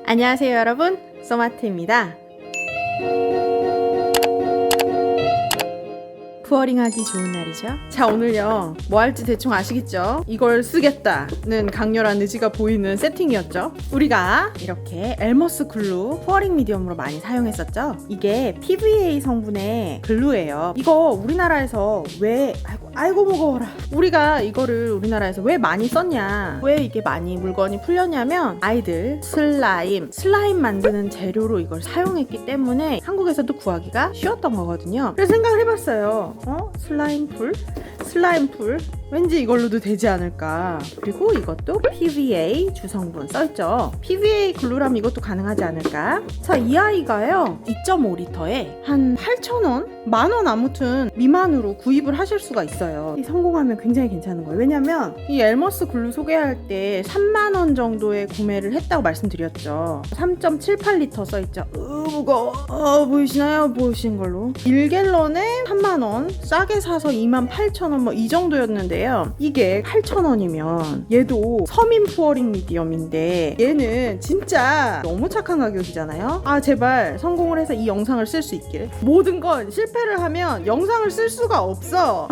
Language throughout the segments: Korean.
안녕하세요 여러분, 소마트입니다. 푸어링하기 좋은 날이죠. 자, 오늘요 뭐 할지 대충 아시겠죠? 이걸 쓰겠다는 강렬한 의지가 보이는 세팅이었죠. 우리가 이렇게 엘머스 글루 푸어링 미디엄으로 많이 사용했었죠. 이게 PVA 성분의 글루예요. 이거 우리나라에서 왜 아이고 무거워라. 우리가 이거를 우리나라에서 왜 많이 썼냐, 왜 이게 많이 물건이 풀렸냐면 아이들 슬라임 만드는 재료로 이걸 사용했기 때문에 한국에서도 구하기가 쉬웠던 거거든요. 그래서 생각을 해봤어요. 슬라임 풀 왠지 이걸로도 되지 않을까. 그리고 이것도 PVA 주성분 써있죠. PVA 글루라면 이것도 가능하지 않을까. 자, 이 아이가요 2.5리터에 한 8,000원? 만원 아무튼 미만으로 구입을 하실 수가 있어요. 이 성공하면 굉장히 괜찮은 거예요. 왜냐면 이 엘머스 글루 소개할 때 3만원 정도에 구매를 했다고 말씀드렸죠. 3.78리터 써있죠. 무거워. 보이시나요? 보이신 걸로 1갤런에 3만원, 싸게 사서 28,000원 뭐 이 정도였는데요. 이게 8,000원이면 얘도 서민 푸어링 미디엄인데 얘는 진짜 너무 착한 가격이잖아요. 아, 제발 성공을 해서 이 영상을 쓸 수 있길. 모든 건 실패를 하면 영상을 쓸 수가 없어.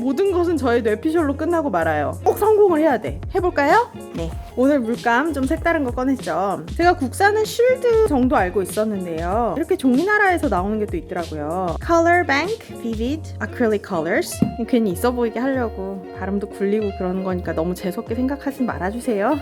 모든 것은 저의 뇌피셜로 끝나고 말아요. 꼭 성공을 해야 돼. 해볼까요? 네. 오늘 물감 좀 색다른 거 꺼냈죠. 제가 국산은 쉴드 정도 알고 있었는데요. 이렇게 종이나라에서 나오는 게 또 있더라고요. Color Bank Vivid Acrylic Colors. 괜히 있어 보이게 하려고 발음도 굴리고 그러는 거니까 너무 재수없게 생각하지 말아주세요.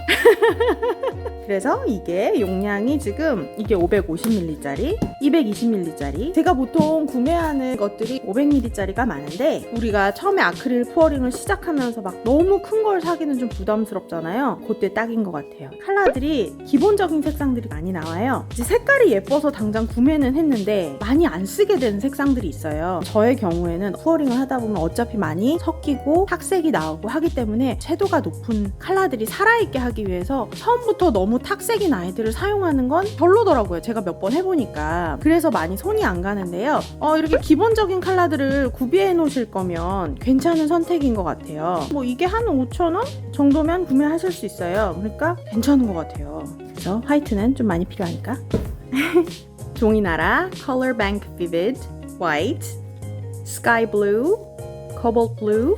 그래서 이게 용량이 지금 이게 550ml짜리, 220ml짜리. 제가 보통 구매하는 것들이 500ml짜리가 많은데 우리가 처음에 아크릴 푸어링을 시작하면서 막 너무 큰 걸 사기는 좀 부담스럽잖아요. 그때 딱인 것 같아요. 컬러들이 기본적인 색상들이 많이 나와요. 이제 색깔이 예뻐서 당장 구매는 했는데 많이 안 쓰게 되는 색상들이 있어요. 저의 경우에는 푸어링을 하다 보면 어차피 많이 섞이고 탁색이 나오고 하기 때문에 채도가 높은 컬러들이 살아있게 하기 위해서 처음부터 너무 탁색인 아이들을 사용하는 건 별로더라고요. 제가 몇 번 해보니까. 그래서 많이 손이 안 가는데요. 이렇게 기본적인 컬러들을 구비해 놓으실 거면 괜찮은 선택인 것 같아요. 뭐 이게 한 5,000원 정도면 구매하실 수 있어요. 그러니까 괜찮은 것 같아요. 그래서 화이트는 좀 많이 필요하니까. 종이나라 Color Bank Vivid White, Sky Blue, Cobalt Blue,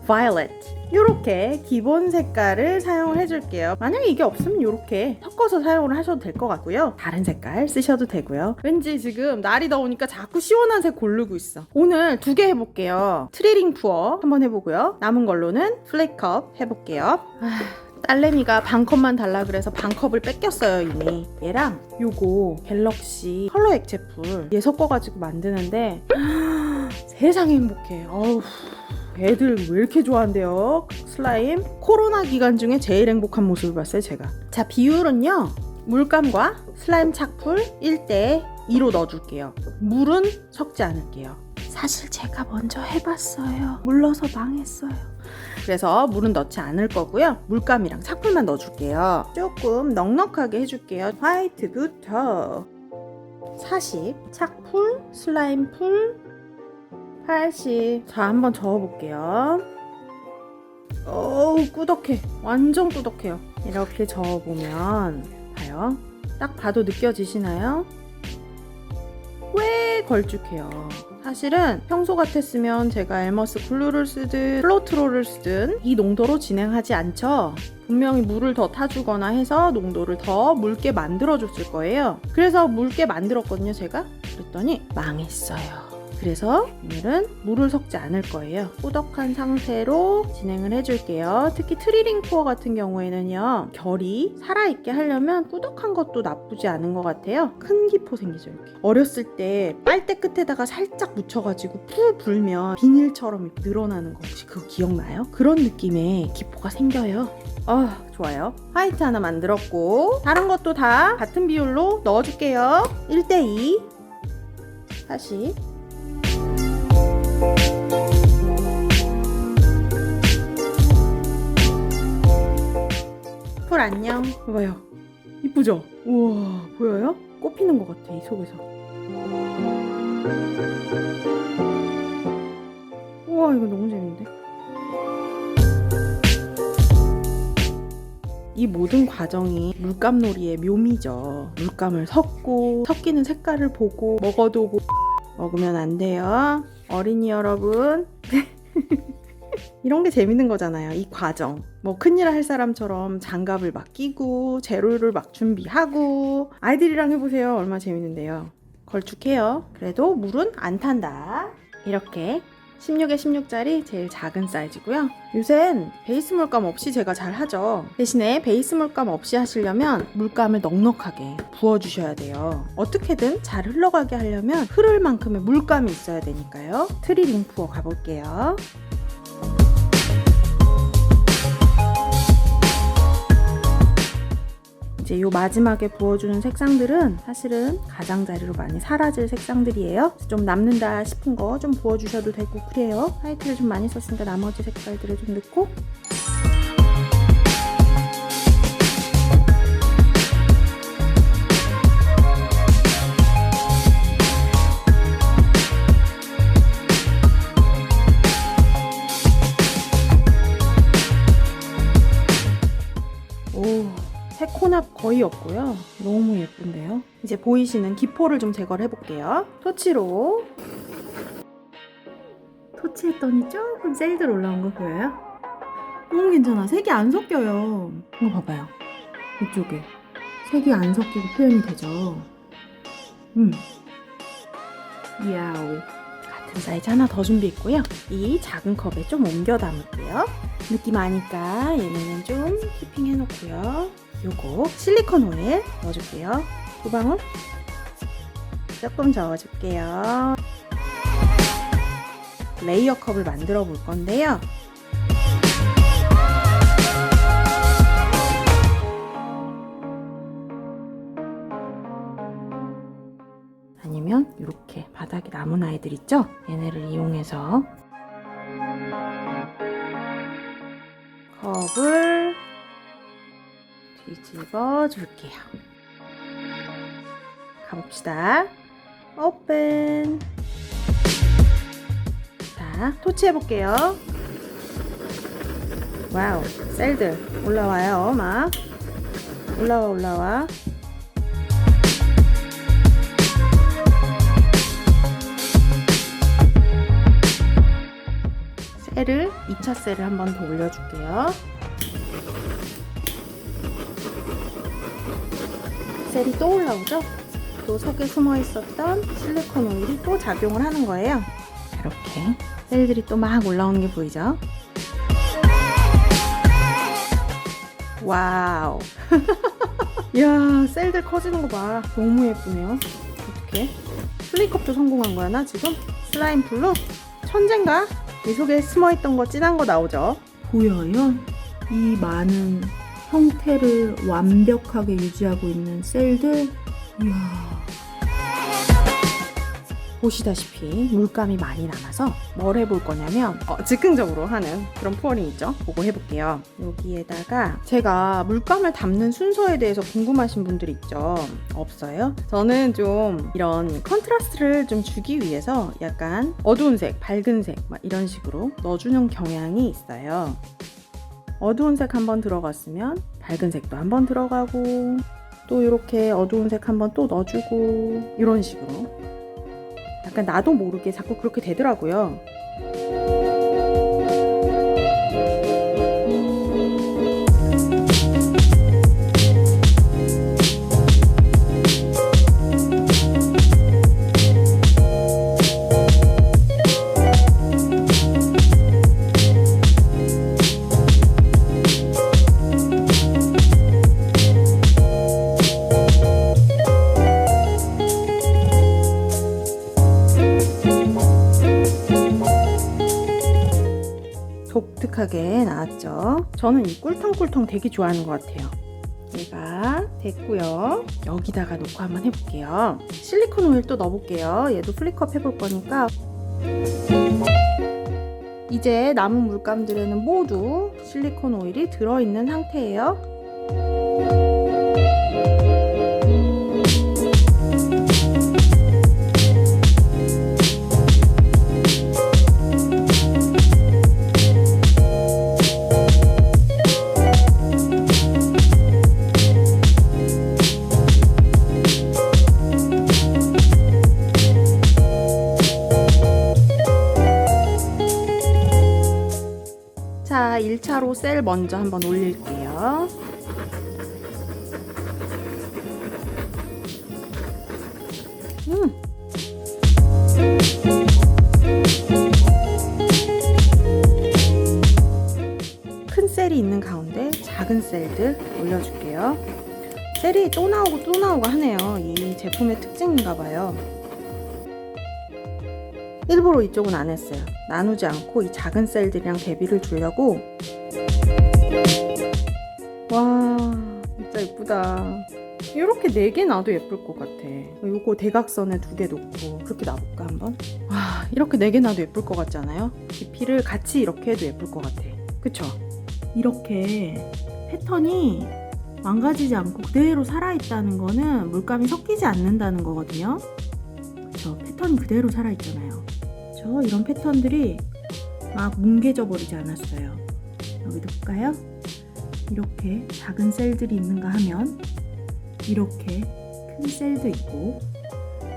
Violet. 이렇게 기본 색깔을 사용을 해줄게요. 만약에 이게 없으면 이렇게 섞어서 사용을 하셔도 될 것 같고요. 다른 색깔 쓰셔도 되고요. 왠지 지금 날이 더우니까 자꾸 시원한 색 고르고 있어. 오늘 2개 해볼게요. 트리링 푸어 한번 해보고요. 남은 걸로는 플레이컵 해볼게요. 딸내미가 반컵만 달라 그래서 반컵을 뺏겼어요. 이미 얘랑 요거 갤럭시 컬러 액체풀 얘 섞어가지고 만드는데 세상에 행복해. 어우, 애들 왜 이렇게 좋아한대요. 슬라임. 코로나 기간 중에 제일 행복한 모습을 봤어요, 제가. 자, 비율은요 물감과 슬라임 착풀 1대2로 넣어줄게요. 물은 섞지 않을게요. 사실 제가 먼저 해봤어요. 물러서 망했어요. 그래서 물은 넣지 않을 거고요. 물감이랑 착풀만 넣어줄게요. 조금 넉넉하게 해줄게요. 화이트부터 40, 착풀, 슬라임 풀 80. 자, 한번 저어볼게요. 어우, 꾸덕해. 완전 꾸덕해요. 이렇게 저어보면 봐요. 딱 봐도 느껴지시나요? 꽤 걸쭉해요. 사실은 평소 같았으면 제가 엘머스 글루를 쓰든 플로트롤을 쓰든 이 농도로 진행하지 않죠. 분명히 물을 더 타주거나 해서 농도를 더 묽게 만들어줬을 거예요. 그래서 묽게 만들었거든요, 제가. 그랬더니 망했어요. 그래서 오늘은 물을 섞지 않을 거예요. 꾸덕한 상태로 진행을 해줄게요. 특히 트리링 푸어 같은 경우에는요, 결이 살아있게 하려면 꾸덕한 것도 나쁘지 않은 것 같아요. 큰 기포 생기죠, 이렇게. 어렸을 때 빨대 끝에다가 살짝 묻혀가지고 풀 불면 비닐처럼 늘어나는 거 혹시 그거 기억나요? 그런 느낌의 기포가 생겨요. 좋아요. 화이트 하나 만들었고 다른 것도 다 같은 비율로 넣어줄게요. 1대2 다시 풀 안녕. 봐요. 이쁘죠? 우와, 보여요? 꽃피는 것 같아, 이 속에서. 우와, 이거 너무 재밌는데? 이 모든 과정이 물감놀이의 묘미죠. 물감을 섞고 섞이는 색깔을 보고 먹어도 먹으면 안 돼요. 어린이 여러분. 이런 게 재밌는 거잖아요. 이 과정. 뭐 큰일 할 사람처럼 장갑을 막 끼고 재료를 막 준비하고 아이들이랑 해보세요. 얼마나 재밌는데요. 걸쭉해요. 그래도 물은 안 탄다. 이렇게 16에 16짜리 제일 작은 사이즈고요. 요샌 베이스 물감 없이 제가 잘 하죠. 대신에 베이스 물감 없이 하시려면 물감을 넉넉하게 부어주셔야 돼요. 어떻게든 잘 흘러가게 하려면 흐를 만큼의 물감이 있어야 되니까요. 트리링 부어 가볼게요. 이제 요 마지막에 부어주는 색상들은 사실은 가장자리로 많이 사라질 색상들이에요. 좀 남는다 싶은 거 좀 부어주셔도 되고 그래요. 화이트를 좀 많이 썼으니까 나머지 색깔들을 좀 넣고 색 혼합 거의 없고요. 너무 예쁜데요. 이제 보이시는 기포를 좀 제거를 해볼게요. 토치로 토치했더니 조금 셀들 올라온 거 보여요? 너무 괜찮아. 색이 안 섞여요. 이거 봐봐요. 이쪽에 색이 안 섞이고 표현이 되죠. 야오. 같은 사이즈 하나 더 준비했고요. 이 작은 컵에 좀 옮겨 담을게요. 느낌 아니까 얘네는 좀 키핑 해놓고요. 요거 실리콘 오일 넣어줄게요. 2방울 조금 저어줄게요. 레이어 컵을 만들어 볼 건데요. 아니면 이렇게 바닥에 남은 아이들 있죠? 얘네를 이용해서 컵을 뒤집어 줄게요. 가봅시다. 오픈. 자, 토치 해볼게요. 와우, 셀들 올라와요. 막 올라와. 셀을 2차 셀을 한 번 더 올려줄게요. 셀이 또 올라오죠? 또 속에 숨어 있었던 실리콘 오일이 또 작용을 하는 거예요. 이렇게 셀들이 또 막 올라오는 게 보이죠? 와우. 이야, 셀들 커지는 거 봐. 너무 예쁘네요. 어떡해? 플레이컵도 성공한 거야, 나 지금? 슬라임 풀로? 천재인가? 이 속에 숨어있던 거 진한 거 나오죠? 보여요? 이 많은 형태를 완벽하게 유지하고 있는 셀들. 이야. 보시다시피 물감이 많이 남아서 뭘 해볼 거냐면 즉흥적으로 하는 그런 푸어링 있죠? 그거 해볼게요. 여기에다가 제가 물감을 담는 순서에 대해서 궁금하신 분들 있죠? 없어요? 저는 좀 이런 컨트라스트를 좀 주기 위해서 약간 어두운 색, 밝은 색 막 이런 식으로 넣어주는 경향이 있어요. 어두운 색 한번 들어갔으면 밝은 색도 한번 들어가고 또 이렇게 어두운 색 한번 또 넣어주고 이런 식으로 약간 나도 모르게 자꾸 그렇게 되더라고요. 독특하게 나왔죠. 저는 이 꿀텅꿀텅 되게 좋아하는 것 같아요. 얘가 됐고요. 여기다가 놓고 한번 해볼게요. 실리콘 오일 또 넣어볼게요. 얘도 플리컵 해볼 거니까. 이제 남은 물감들에는 모두 실리콘 오일이 들어있는 상태예요. 하나로 셀 먼저 한번 올릴게요. 큰 셀이 있는 가운데 작은 셀들 올려줄게요. 셀이 또 나오고 또 나오고 하네요. 이 제품의 특징인가 봐요. 일부러 이쪽은 안 했어요. 나누지 않고 이 작은 셀들이랑 대비를 주려고. 와, 진짜 예쁘다. 이렇게 4개 놔도 예쁠 것 같아. 요거 대각선에 2개 놓고 그렇게 놔볼까 한번? 와, 이렇게 4개 놔도 예쁠 것 같지 않아요? 깊이를 같이 이렇게 해도 예쁠 것 같아. 그쵸? 이렇게 패턴이 망가지지 않고 그대로 살아있다는 거는 물감이 섞이지 않는다는 거거든요. 그쵸? 패턴이 그대로 살아있잖아요. 그쵸? 이런 패턴들이 막 뭉개져 버리지 않았어요. 여기 놓을까요? 이렇게 작은 셀들이 있는가 하면 이렇게 큰 셀도 있고.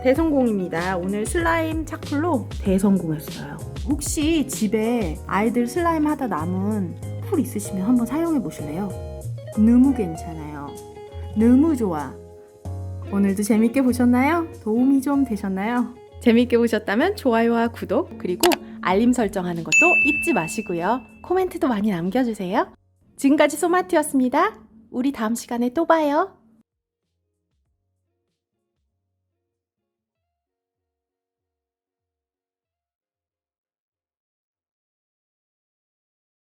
대성공입니다. 오늘 슬라임 차풀로 대성공했어요. 혹시 집에 아이들 슬라임 하다 남은 풀 있으시면 한번 사용해 보실래요? 너무 괜찮아요. 너무 좋아. 오늘도 재밌게 보셨나요? 도움이 좀 되셨나요? 재밌게 보셨다면 좋아요와 구독 그리고 알림 설정하는 것도 잊지 마시고요. 코멘트도 많이 남겨주세요. 지금까지 소마티였습니다. 우리 다음 시간에 또 봐요.